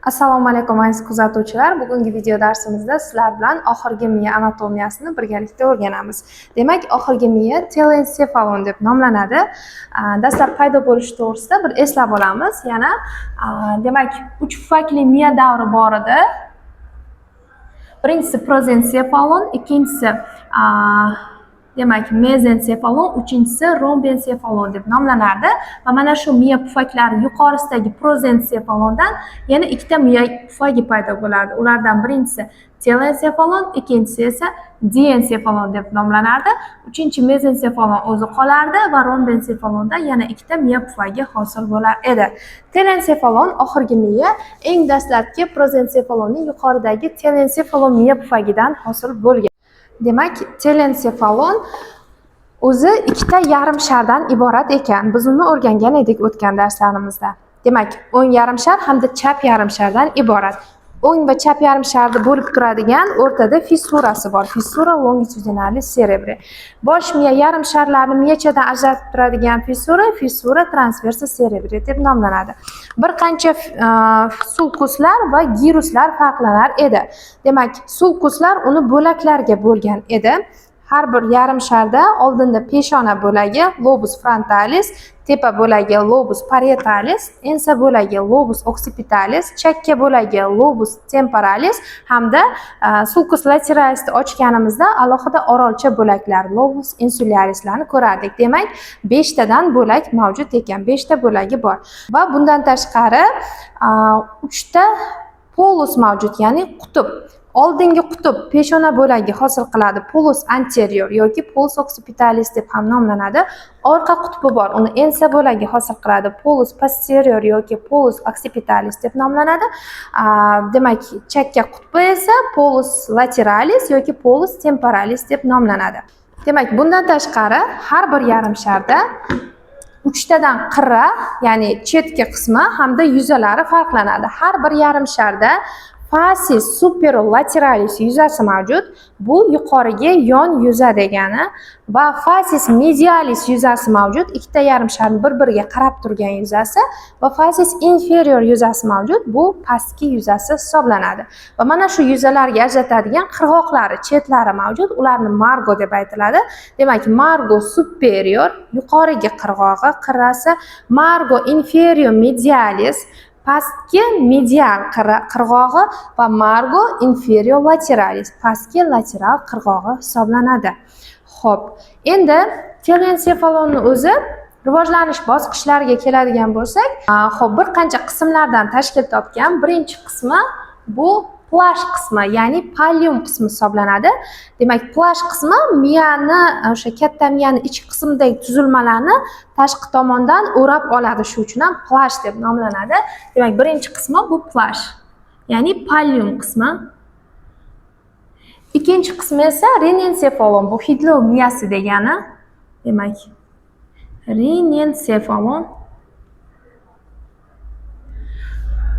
Assalomu alaykum aziz kuzatuvchilar. Bugungi video darsimizda sizlar bilan oxirgi miya anatomiyasini birgalikda o'rganamiz. Demak, oxirgi miya telensefalon deb nomlanadi. Dastlab paydo bo'lishi to'g'risida bir eslab olamiz. Yana demak, 3 pufakli miya davri bor edi. Birinchisi prozensefalon, ikkinchisi demak, mezensefalon, uchinchisi rombensefalon deb nomlanardi va mana shu miya pufaklari yuqorisidagi prozensefalondan yana ikkita miya pufagi paydo bo'lardi. Ulardan birinchisi telensefalon, ikkinchisi esa diensefalon deb nomlanardi. Uchinchi mezensefalon o'zi qolardi va rombensefalondan yana ikkita miya pufagi hosil bo'lar edi. Telensefalon oxirgi miya eng dastlabki prozensefalonning yuqoridagi telensefalon miya pufagidan hosil bo'lgan. Demak, telensefalon o'zi ikkita yarim shardan iborat ekan. Biz uni o'rgangan edik o'tgan darslarimizda. Demak, o'ng yarim shar hamda chap yarim shardan iborat. O'ng va chap yarim sharda bo'lib turadigan o'rtada fissurasi bor. Fissura longitudinalis cerebri. Bosh miya yarim sharlarni miyachadan ajratib turadigan fissura transversa cerebri deb nomlanadi. Bir qancha sulkuslar va giruslar farqlanar edi. Demak, sulkuslar uni bo'laklarga bo'lgan edi. Har bir yarim sharda oldinda peshona bo'lagi lobus frontalis, tepa bo'lagi lobus parietalis, ensa bo'lagi lobus occipitalis, chakka bo'lagi lobus temporalis hamda sulcus lateralisni ochganimizda alohida orolcha bo'laklar lobus insularislarni ko'rardik. Demak, 5 tadan bo'lak mavjud ekan, 5 ta bo'lagi bor. Va bundan tashqari 3 ta polus mavjud, ya'ni qutb. Oldingi qutb peshona bo'lagi hosil qiladi, polus anterior yoki polus occipitalis deb ham nomlanadi. Orqa qutbi bor, uni ensa bo'lagi hosil qiladi, polus posterior yoki polus occipitalis deb nomlanadi. Demak, chakka qutbi esa polus lateralis yoki polus temporalis deb nomlanadi. Demak, bundan tashqari har bir yarim sharda 3 tadan qirra, ya'ni chetki qismi hamda yuzalari farqlanadi. Har bir yarim sharda fascis superolateralis yuzasi mavjud. Bu yuqoriga yon yuza degani va fascis medialis yuzasi mavjud. Ikkita yarim sharning bir-biriga qarab turgan yuzasi va fascis inferior yuzasi mavjud. Bu pastki yuzasi hisoblanadi. Va mana shu yuzalarga ajratadigan qirg'oqlari, chetlari mavjud. Ularni margo deb aytiladi. Demak, margo superior yuqorigi qirg'og'i, qirrasi, margo inferior medialis pastki medial qirg'og'i va margo inferior lateralis pastki lateral qirg'og'i hisoblanadi. Xo'p, endi telensefalonni o'zi rivojlanish bosqichlariga keladigan bo'lsak, xo'p, bir qancha qismlardan tashkil topgan. Birinchi qismi bu plash qismi, ya'ni pallium qismi hisoblanadi. Demak, plash qismi miyani, o'sha katta miyani ichki qismidagi tuzilmalarni tashqi tomondan o'rab oladi. Shu uchun ham plash deb nomlanadi. Demak, birinchi qismi bu plash, ya'ni pallium qismi. Ikkinchi qismi esa renensefalon, bu hidlo miyasi degani. Demak, renensefalon.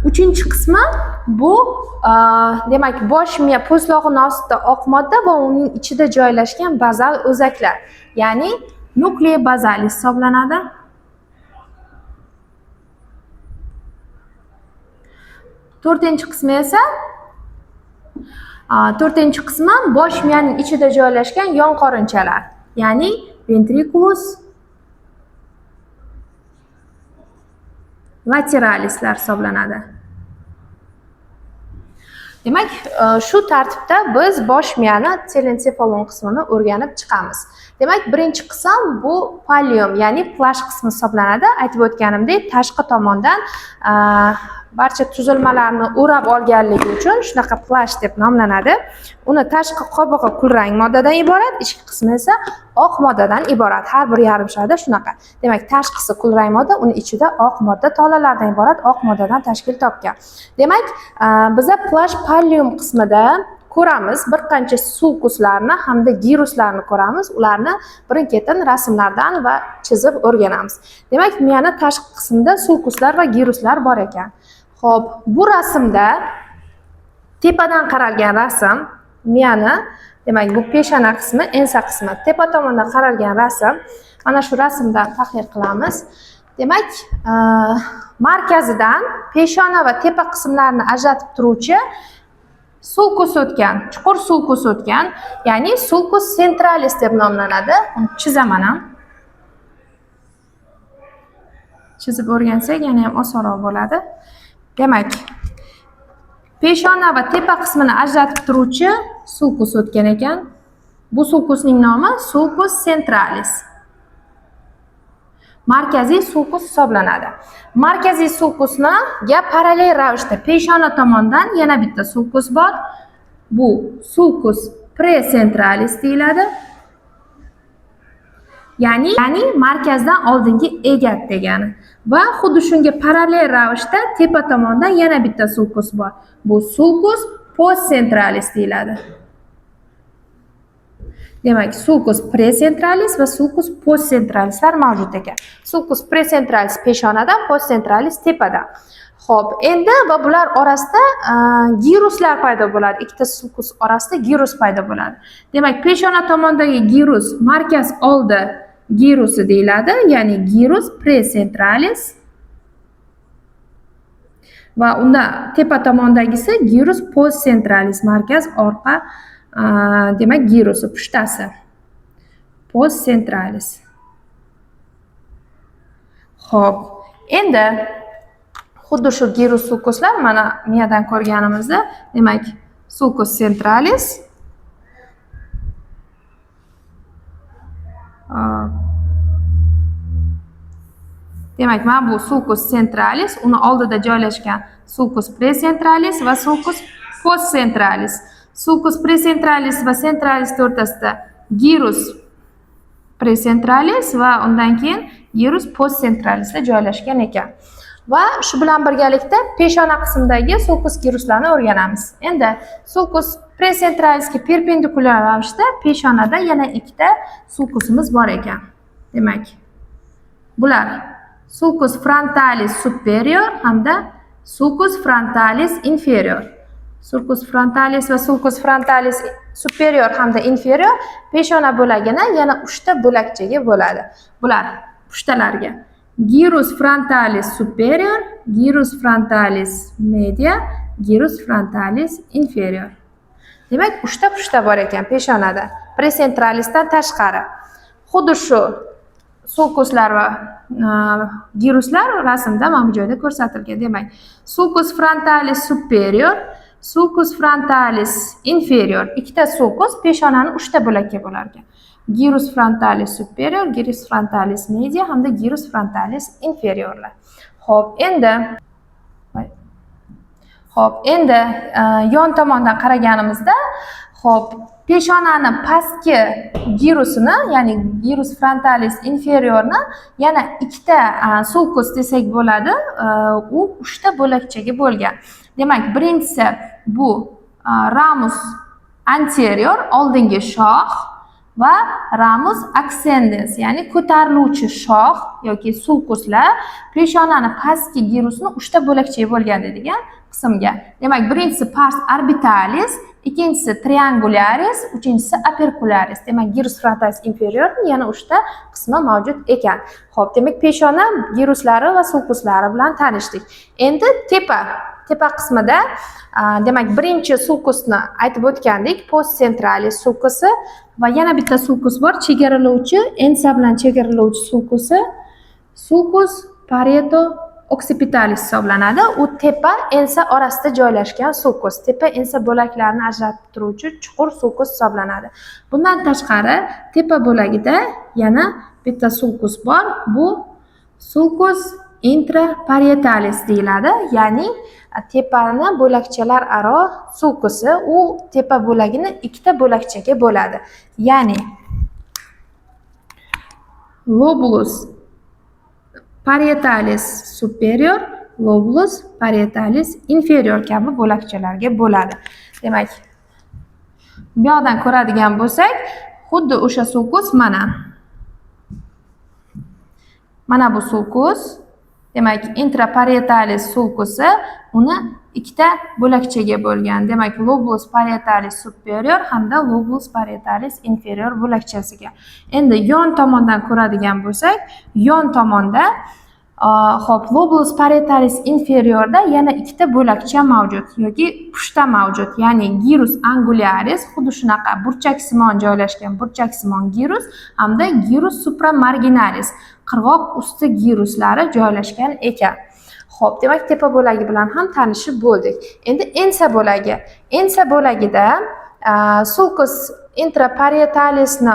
Uchinchi qismi bu demak, bosh miya po'stlog'ining ostida oq modda va uning ichida joylashgan bazal o'zaklar, ya'ni nuklei bazalis hisoblanadi. To'rtinchi qismi bosh miyaning ichida joylashgan yon qorinchalar, ya'ni ventriculus lateralislar hisoblanadi. Demak, shu tartibda biz bosh miyani telensefalon qismini o'rganib chiqamiz. Demak, birinchi qism bu pallium, ya'ni plash qismi hisoblanadi. Aytib o'tganimdek, tashqi tomondan barcha tuzilmalarni o'rab olganligi uchun shunaqa plash deb nomlanadi. Uni tashqi qobig'i kulrang moddadan iborat, ichki qismi esa oq moddadan iborat. Har bir yarim sharda shunaqa. Demak, tashqisi kulrang modda, uni ichida oq modda tolalardan iborat, oq moddadan tashkil topgan. Demak, biza plash pallium qismida ko'ramiz, bir qancha sulkuslarni hamda giruslarni ko'ramiz. Ularni birin-ketin rasmlardan va chizib o'rganamiz. Demak, miyani tashqi qismida sulkuslar va giruslar bor ekan. Xo'p, bu rasmda tepadan qaralgan rasm miyani, demak, bu peshona qismi, ensa qismi, tepa tomondan qaralgan rasm. Mana shu rasmdan tahlil qilamiz. Demak, markazidan peshona va tepa qismlarini ajratib turuvchi sulcus o'tgan, chuqur sulcus o'tgan, ya'ni sulcus centralis deb nomlanadi. Uni chizaman ham. Chizib o'rgansak, yana ham osonroq bo'ladi. Demak, peshona va tepa qismini ajratib turuvchi sulcus o'tgan ekan. Bu sulcusning nomi sulcus centralis. Markaziy sulcus hisoblanadi. Markaziy sulcusga parallel ravishda peshona tomondan yana bitta sulcus bor. Bu sulcus precentralis deyiladi. Ya'ni markazdan oldingi egat degani. Va xuddi shunga parallel ravishda tepa tomondan yana bitta sulcus bor. Bu sulcus postcentralis deyiladi. Demak, sulcus precentralis va sulcus postcentralislar mavjud ekan. Sulcus precentralis peshonada, postcentralis tepada. Xo'p, endi va bular orasida giruslar paydo bo'ladi. Ikkita sulcus orasida girus paydo bo'ladi. Demak, peshona tomondagi girus markaz oldi girusi deyiladi, ya'ni girus precentralis. Va unda tepa tomondagisi girus postcentralis, markaz orqa demak girusi pushtasi. Postcentralis. Xo'p, endi xuddi shu girus sulcuslar mana miyadan ko'rganimizda, demak, sulcus centralis demak, mana bu sulcus centralis, uni oldida joylashgan sulcus precentralis va sulcus postcentralis. Sulcus precentralis va centralis o'rtasida girus precentralis va undan keyin girus postcentralisda joylashgan ekan. Va shu bilan birgalikda peshona qismidagi sulcus giruslarni o'rganamiz. Endi sulcus precentralisga perpendikulyar ravishda peshonada yana ikkita sulcusimiz bor ekan. Demak, bular sulcus frontalis superior hamda sulcus frontalis inferior. Sulcus frontalis va sulcus frontalis superior hamda inferior peshona bo'lagini yana 3 ta bo'lakchaga bo'ladi. Bular pushtalarga gyrus frontalis superior, gyrus frontalis media, gyrus frontalis inferior. Demak, 3 ta pushta bor ekan peshonada, precentralisdan tashqari. Xuddi shu sulcuslar va gyruslar rasmda mana bu joyda ko'rsatilgan. Demak, sulcus frontalis superior, sulcus frontalis inferior. Ikkita sulcus peshonani 3 ta bo'lakka bo'lar ekan. Gyrus frontalis superior, gyrus frontalis media hamda gyrus frontalis inferiorlar. Xo'p, endi yon tomondan qaraganimizda, xo'p, peshonani pastki gyrusini, ya'ni gyrus frontalis inferiorni yana ikkita sulcus desak bo'ladi, u 3 ta bo'lakchaga bo'lgan. Demak, birinchisi bu ramus anterior, oldingi shox va ramus ascendens, ya'ni ko'tariluvchi shox yoki sulcuslar peshonani pastki gyrusni 3 ta bo'lakchaga bo'lgan degan qismga. Demak, birinchisi pars orbitalis, ikkinchisi triangularis, uchinchisi apercularis. Demak, gyrus frontalis inferior yana 3 ta qismi mavjud ekan. Xo'p, demak, peshona gyruslari va sulcuslari bilan tanishdik. Endi tepa qismida demak, birinchi sulcusni aytib o'tgandik, postcentralis sulcusi va yana bitta sulcus bor, chegaralovchi, ensa bilan chegaralovchi sulcusi, sulcus pareto occipitalis hisoblanadi. U tepa ensa orasida joylashgan sulcus, tepa ensa bo'laklarini ajratib turuvchi chuqur sulcus hisoblanadi. Bundan tashqari, tepa bo'lagida yana bitta sulcus bor. Bu sulcus intraparietalis deyiladi, ya'ni tepani bo'lakchalar aro sulcusi. U tepa bo'lagini ikkita bo'lakchaga bo'ladi. Ya'ni lobulus parietalis superior, lobulus parietalis inferior kabi bo'lakchalarga bo'ladi. Demak, bu yoqdan ko'radigan bo'lsak, xuddi o'sha sulcus mana bu sulcus. Demak, intraparietalis sulcusi uni ikkita bo'lakchaga bo'lgan. Demak, lobulus parietalis superior hamda lobulus parietalis inferior bo'lakchasiga. Endi yon tomondan ko'radigan bo'lsak, yon tomonda Xo'p, lobulus parietalis inferiorda yana ikkita bo'lakcha mavjud yoki pushta mavjud. Ya'ni gyrus angularis, xuddi shunaqa burchaksimon joylashgan burchaksimon gyrus hamda gyrus supramarginalis, qirg'oq usti gyruslari joylashgan ekan. Xo'p, demak tepa bo'lagi bilan ham tanishib bo'ldik. Endi ensa bo'lagi. Ensa bo'lagida sulcus intraparietalesni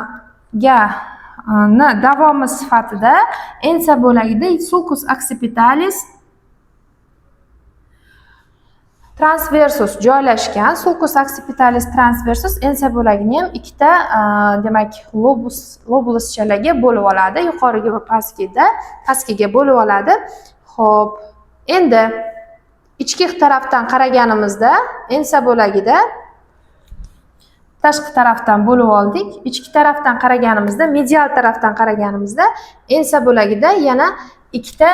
davomi sifatida ensa bo'lagida sulcus occipitalis transversus joylashgan. Sulcus occipitalis transversus ensa bo'lagini ham ikkita demak lobuluschalarga bo'lib oladi, yuqoriga va pastkiga bo'lib oladi. Xo'p, endi ichki tarafdan qaraganimizda ensa bo'lagida tashqi tarafdan bo'lib oldik. Ichki tarafdan qaraganimizda, medial tarafdan qaraganimizda ensa bo'lagida yana ikkita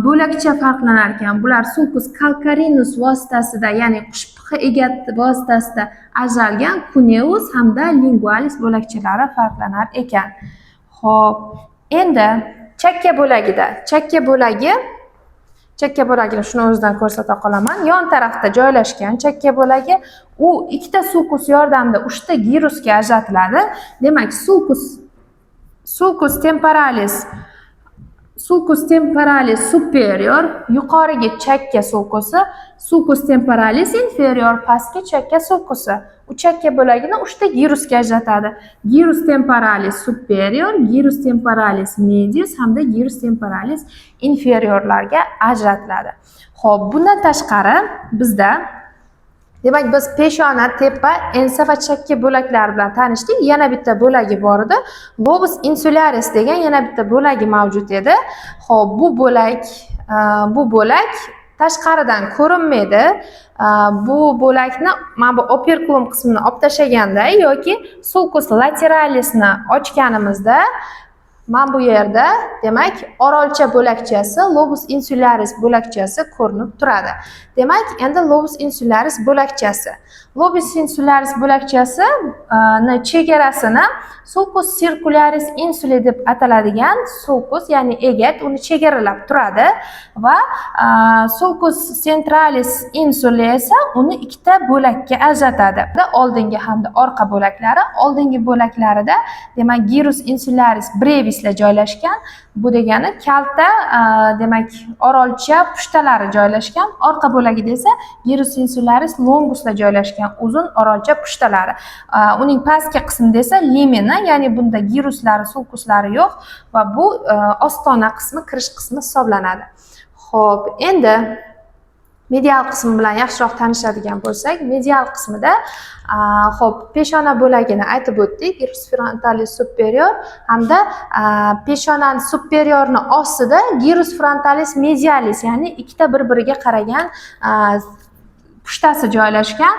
bo'lakcha farqlanar ekan. Bular sulcus calcarinus vositasida, ya'ni qushpixi egati vositasida ajralgan cuneus hamda lingualis bo'lakchalari farqlanar ekan. Xo'p, endi chakka bo'lagini shuni o'zidan ko'rsata qolaman. Yon tarafda joylashgan chakka bo'lagi u ikkita sulcus yordamida 3 ta gyrusga ajratiladi. Demak, sulcus temporalis superior yuqorigi chakka sulcusi, sulcus temporalis inferior pastki chakka sulcusi. U chakka bo'lagini 3 ta gyrusga ajratadi. Gyrus temporalis superior, gyrus temporalis medius hamda gyrus temporalis inferiorlarga ajratiladi. Xo'p, bundan tashqari bizda demak biz peshona, tepa, ensa va chakka bo'laklar bilan tanishdik. Yana bitta bo'lagi bor edi. Lobus insularis degan yana bitta bo'lagi mavjud edi. Xo'p, bu bo'lak tashqaridan ko'rinmaydi. Bu bo'lakni mana bu operculum qismini olib tashlaganda yoki sulcus lateralisni ochganimizda mana bu yerda demak orolcha bo'lakchasi, lobus insularis bo'lakchasi ko'rinib turadi. Demak, endi lobus insularis bo'lakchasi. Lobus insularis bo'lakchasi chegarasini sulcus circularis insulae deb ataladigan sulcus, ya'ni egat uni chegaralab turadi va sulcus centralis insulae esa uni ikkita bo'lakka ajratadi. Oldingi hamda orqa bo'laklari, oldingi bo'laklarida demak gyrus insularis brevis joylashgan. Bu degani kalta demak orolcha pushtalari joylashgan. Orqa bo'lagida esa gyrus insularis longuslar joylashgan, uzun orolcha pushtalari. Uning pastki qismida esa limena, ya'ni bunda gyruslari, sulcuslari yo'q va bu ostona qismi, kirish qismi hisoblanadi. Xo'p, endi medial qismi bilan yaxshiroq tanishadigan bo'lsak, medial qismida xo'p, peshona bo'lagini aytib o'tdik, gyrus frontalis superior hamda peshonaning superiorni ostida gyrus frontalis medialis, ya'ni ikkita bir-biriga qaragan pushtasi joylashgan.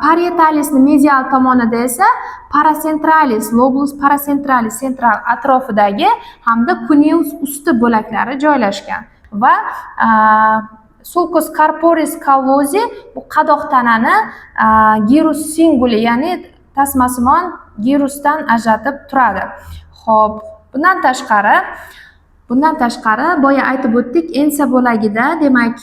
Parietalisni medial tomonida esa paracentralis, lobulus paracentralis central atrofidagi hamda cuneus usti bo'laklari joylashgan va sulcus corporis callosi bu qadoq tanani gyrus singuli, ya'ni tasmasimon gyrusdan ajratib turadi. Xo'p, bundan tashqari boya aytib o'tdik, ensa bo'lagida demak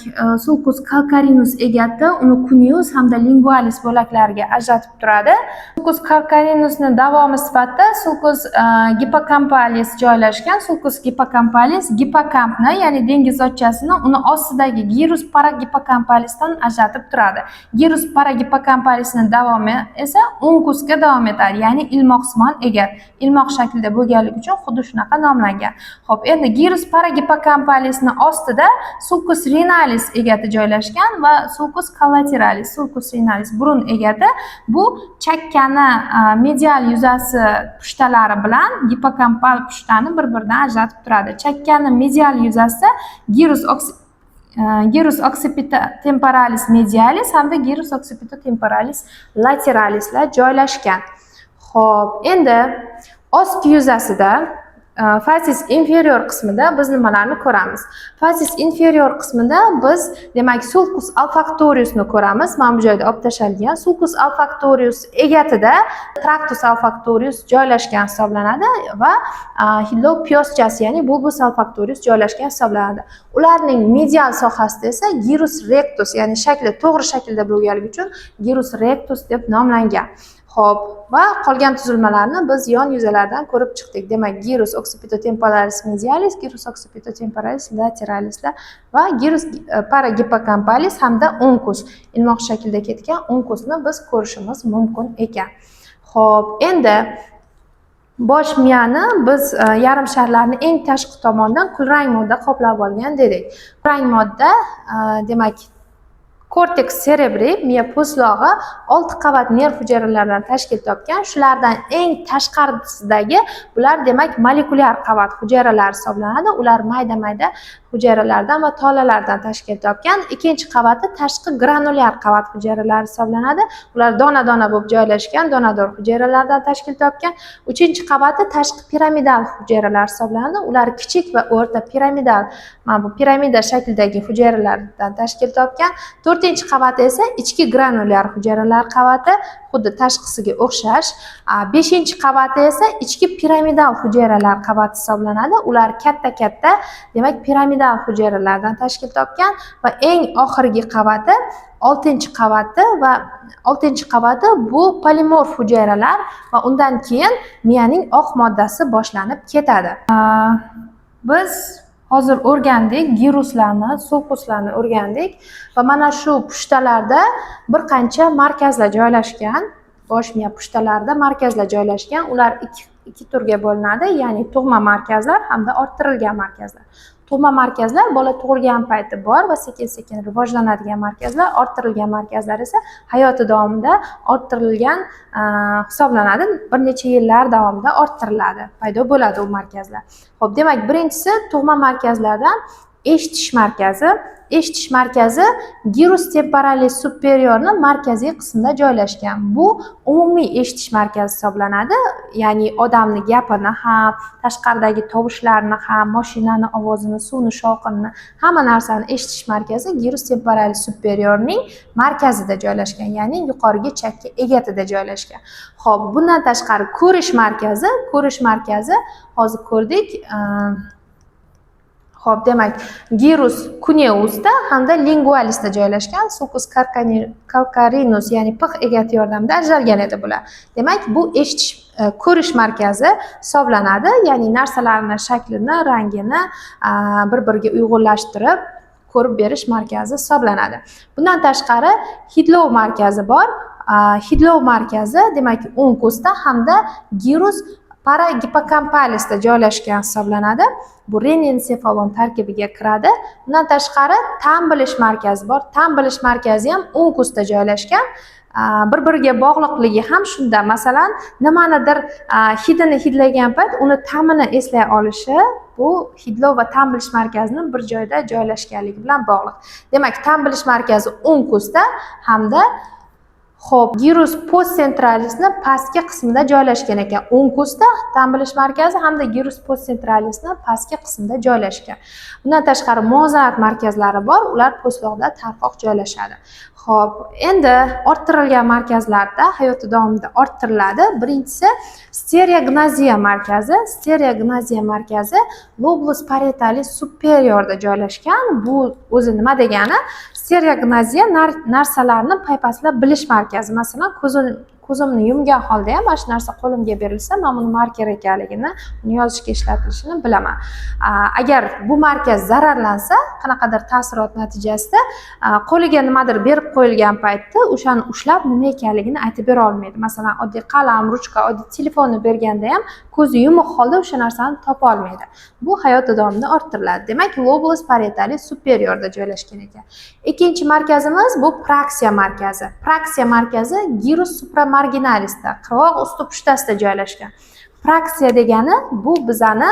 sulcus calcarinus egati uni cuneus hamda lingualis bo'laklariga ajratib turadi. Sulcus calcarinusni davomi sifatida sulcus hippocampalis joylashgan. Sulcus hippocampalis hippokampni, ya'ni dengiz ochchasini uni ostidagi gyrus parahippocampalisdan ajratib turadi. Gyrus parahippocampalisning davomi esa uncusga davom etadi, ya'ni ilmoqsimon egat. Ilmoq shaklida bo'lganligi uchun xuddi shunaqa nomlangan. Xo'p, endi gyrus parahippocampalisni ostida sulcus renalis egati joylashgan va sulcus collateralis, sulcus renalis burun egati. Bu chakkani medial yuzasi pushtalari bilan hippokampal pushtani bir-biridan ajratib turadi. Chakkani medial yuzasida gyrus occipitotemporalis medialis hamda gyrus occipitotemporalis lateralislar joylashgan. Xo'p, endi ostki yuzasida facies inferior qismida biz nimalarni ko'ramiz? Facies inferior qismida biz demak sulcus olfactoriusni ko'ramiz. Mana bu joyda olib tashalgan. Sulcus olfactorius egatida tractus olfactorius joylashgan hisoblanadi va hidlo pyoschasi, ya'ni bulbus olfactorius joylashgan hisoblanadi. Ularning medial sohasida esa gyrus rectus, ya'ni shakli to'g'ri shaklda bo'lganligi uchun gyrus rectus deb nomlangan. Xo'p, va qolgan tuzilmalarni biz yon yuzalardan ko'rib chiqdik. Demak, gyrus occipitotemporalis medialis, gyrus occipitotemporalis lateralis va gyrus paragipocampalis hamda uncus ilmoq shaklda ketgan uncusni biz ko'rishimiz mumkin ekan. Xo'p, endi bosh miyani biz yarim sharlarni eng tashqi tomonidan kulrang modda qoplab olgan dedik. Kulrang modda demak korteks cerebri, miya po'stlog'i 6 qavat nerv hujayralaridan tashkil topgan. Shulardan eng tashqarisidagi bular demak molekulyar qavat hujayralari hisoblanadi. Ular mayda-mayda hujayralardan va tolalardan tashkil topgan. Ikkinchi qavati tashqi granulyar qavat hujayralari hisoblanadi. Ular dona-dona bo'lib joylashgan donador hujayralardan tashkil topgan. Uchinchi qavati tashqi piramidal hujayralar hisoblanadi. Ular kichik va o'rta piramidal, mana bu piramida shaklidagi hujayralardan tashkil topgan. To'rtinchi qavati esa ichki granulyar hujayralar qavati, xuddi tashqisiga o'xshash. Beshinchi qavati esa ichki piramidal hujayralar qavati hisoblanadi. Ular katta-katta, demak piramidal hujayralardan tashkil topgan va eng oxirgi qavati 6-qavati bu polimorf hujayralar va undan keyin miyaning oq moddasi boshlanib ketadi. Biz hozir o'rgandik, gyruslarni, sulcuslarni o'rgandik va mana shu pushtalarda bir qancha markazlar joylashgan. Bosh miya pushtalarida markazlar joylashgan. Ular ikki turga bo'linadi, ya'ni tug'ma markazlar hamda orttirilgan markazlar. Tug'ma markazlar bola tug'ilgan payti bor va sekin-sekin rivojlanadigan markazlar, orttirilgan markazlar esa hayoti davomida orttirilgan hisoblanadi. Bir necha yillar davomida orttiriladi, paydo bo'ladi u markazlar. Xo'p, demak, birinchisi tug'ma markazlardan eshitish markazi. Eshitish markazi gyrus temporalis superiorni markaziy qismida joylashgan. Bu umumiy eshitish markazi hisoblanadi. Ya'ni odamni gapini ham, tashqaridagi tovushlarni ham, mashinani ovozini, suvni shovqinini, hamma narsani eshitish markazi gyrus temporalis superiorning markazida joylashgan, ya'ni yuqorgi chakka egatida joylashgan. Xo'p, bundan tashqari ko'rish markazi hozir ko'rdik. Xo'p, demak, gyrus cuneusda hamda lingualisda joylashgan. Sulcus calcarinus, ya'ni pix egati yordamida ajralgan edi bular. Demak, bu eshitish, ko'rish markazi hisoblanadi, ya'ni narsalarning shaklini, rangini bir-biriga uyg'unlashtirib ko'rib berish markazi hisoblanadi. Bundan tashqari hidlov markazi bor. Hidlov markazi demak uncusda hamda gyrus paragipocampalisda joylashgan hisoblanadi. Bu renensefalon tarkibiga kiradi. Bundan tashqari ta'm bilish markazi bor. Ta'm bilish markazi ham uncusda joylashgan. Bir-biriga bog'liqligi ham shunda. Masalan, nimanidir hidini hidlagan payt uni ta'mini eslay olishi bu hidlov va ta'm bilish markazining bir joyda joylashganligi bilan bog'liq. Demak, ta'm bilish markazi uncusda hamda xo'p, gyrus postcentralisni pastki qismida joylashgan ekan. Uncusda ta'm bilish markazi hamda gyrus postcentralisni pastki qismida joylashgan. Bundan tashqari muvozanat markazlari bor, ular po'stloqda tarqoq joylashadi. Xo'p, endi orttirilgan markazlarda hayoti davomida orttiriladi. Birinchisi stereognoziya markazi. Stereognoziya markazi lobulus parietalis superiorda joylashgan. Bu o'zi nima degani? Stereognoziya narsalarni paypaslab bilish markazi. Masalan, ko'zimni yumgan holda ham mana shu narsa qo'limga berilsa, men buni marker ekanligini, uni yozishga ishlatilishini bilaman. Agar bu markaz zararlansa, qanaqadir ta'sirot natijasida qo'liga nimadir berib qo'yilgan paytda o'shani ushlab nima ekanligini aytib bera olmaydi. Masalan, oddiy qalam, ruchka, oddiy telefonni berganda ham ko'zi yumuq holda o'sha narsani topa olmaydi. Bu hayot davomida orttiriladi. Demak, lobulus parietalis superiorda joylashgan ekan. Ikkinchi markazimiz bu praksiya markazi. Praksiya markazi gyrus supramarginalisda, qirg'oq usti pushtasida joylashgan. Praksiya degani bu bizani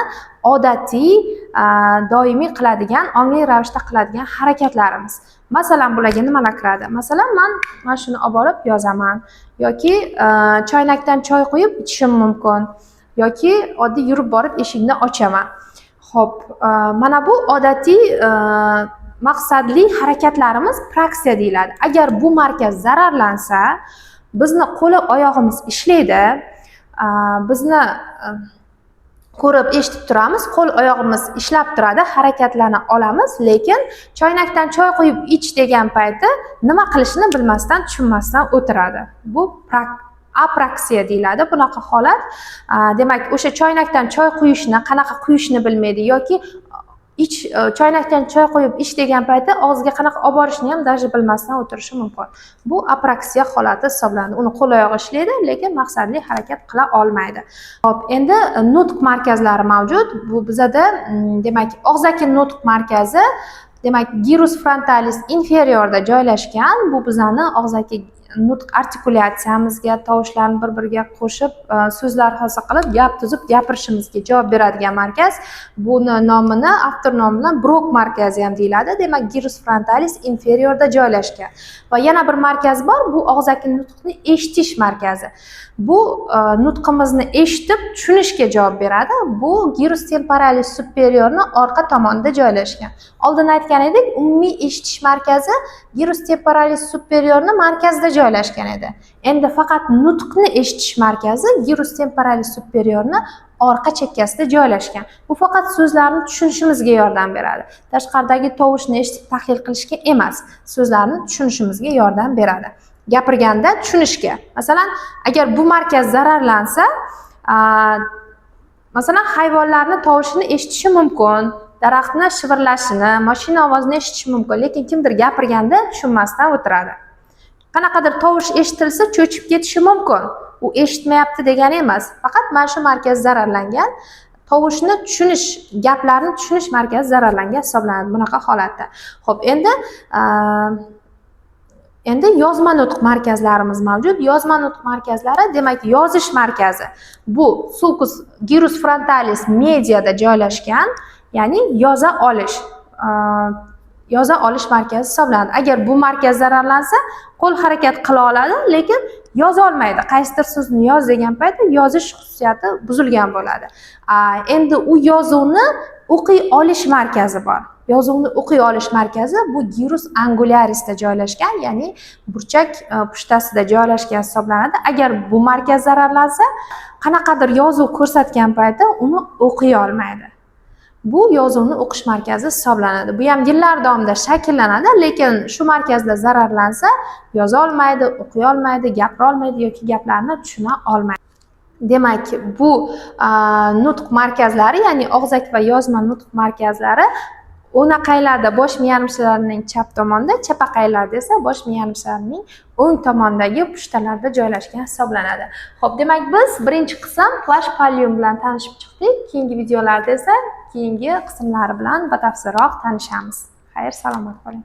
odatiy, doimiy qiladigan, ongli ravishda qiladigan harakatlarimiz. Masalan, bularga nimalar kiradi? Masalan, men mana shuni olib borib yozaman yoki choynakdan choy quyib ichishim mumkin. yoki oddiy yurib borib eshikni ochaman. Xo'p, mana bu odatiy maqsadli harakatlarimiz praksiya deyiladi. Agar bu markaz zararlansa, bizni qo'li oyog'imiz ishlaydi, bizni ko'rib eshitib turamiz, qo'l oyog'imiz ishlab turadi, harakatlarni olamiz, lekin choynakdan choy quyib ich degan payti nima qilishini bilmasdan, tushunmasdan o'tiradi. Bu apraksiya deyiladi. Bunaqa holat, demak, o'sha choynakdan choy quyishni, qanaqa quyishni bilmaydi yoki choynakdan choy quyib ich degan payti og'ziga qanaqa olib borishni ham даже bilmasdan o'tirishi mumkin. Bu apraksiya holati hisoblanadi. Uni qo'l oyog'i ishlaydi, lekin maqsadli harakat qila olmaydi. Xo'p, endi nutq markazlari mavjud. Bu bizada demak, og'zaki nutq markazi demak, gyrus frontalis inferiorda joylashgan. Bu bizani og'zaki nutq artikulyatsiyamizga, tovushlarni bir-biriga qo'shib, so'zlar hosil qilib, gap tuzib gapirishimizga javob beradigan markaz. Buni nomini avtor nomi bilan Brock markazi ham deyiladi. Demak, gyrus frontalis inferiorda joylashgan. Va yana bir markaz bor, bu og'zaki nutqni eshitish markazi. Bu nutqimizni eshitib tushunishga javob beradi. Bu gyrus temporalis superiorni orqa tomonida joylashgan. Oldin aytgan edik, umumiy eshitish markazi gyrus temporalis superiorni markazida joylashgan edi. Endi faqat nutqni eshitish markazi gyrus temporalis superiorni orqa chekkasida joylashgan. Bu faqat so'zlarni tushunishimizga yordam beradi. Tashqaridagi tovushni eshitib tahlil qilishga emas, so'zlarni tushunishimizga yordam beradi. Gapirganda tushunishga. Masalan, agar bu markaz zararlansa, masalan, hayvonlarni tovushini eshitishi mumkin, daraxtni shivirlashini, mashina ovozini eshitishi mumkin, lekin kimdir gapirganda tushunmasdan o'tiradi. Qanaqadir tovush eshitilsa cho'chib ketishi mumkin. U eshitmayapti degani emas. Faqat mana shu markaz zararlangan. Tovushni tushunish, gaplarni tushunish markazi zararlangan hisoblanadi bunaqa holatda. Xo'p, endi yozma nutq markazlarimiz mavjud. Yozma nutq markazlari, demak, yozish markazi. Bu sulcus gyrus frontalis mediada joylashgan, ya'ni yoza olish markazi hisoblanadi. Agar bu markaz zararlansa, qo'l harakat qila oladi, lekin yoza olmaydi. Qaysidir so'zni yoz degan paytda yozish xususiyati buzilgan bo'ladi. Endi u yozuvni o'qiy olish markazi bor. Yozuvni o'qiy olish markazi bu gyrus angularisda joylashgan, ya'ni burchak pushtasida joylashgan hisoblanadi. Agar bu markaz zararlansa, qanaqadir yozuv ko'rsatgan paytda uni o'qiy olmaydi. Bu yozuvni o'qish markazi hisoblanadi. Bu ham yillar davomida shakllanadi, lekin shu markazda zararlansa, yoza olmaydi, o'qiy olmaydi, gapira olmaydi yoki gaplarni tushuna olmaydi. Demak, bu nutq markazlari, ya'ni og'zaki va yozma nutq markazlari o'naqaylarda bosh miya yarmshalarining chap tomonida, chapaqaylarda esa bosh miya yarmshalarining o'ng tomondagi pushtalarda joylashgan hisoblanadi. Xo'p, demak, biz birinchi qism flash pallium bilan tanishib chiqdik. Keyingi videolarda esa keyingi qismlari bilan batafsilroq tanishamiz. Xayr, salomat qoling.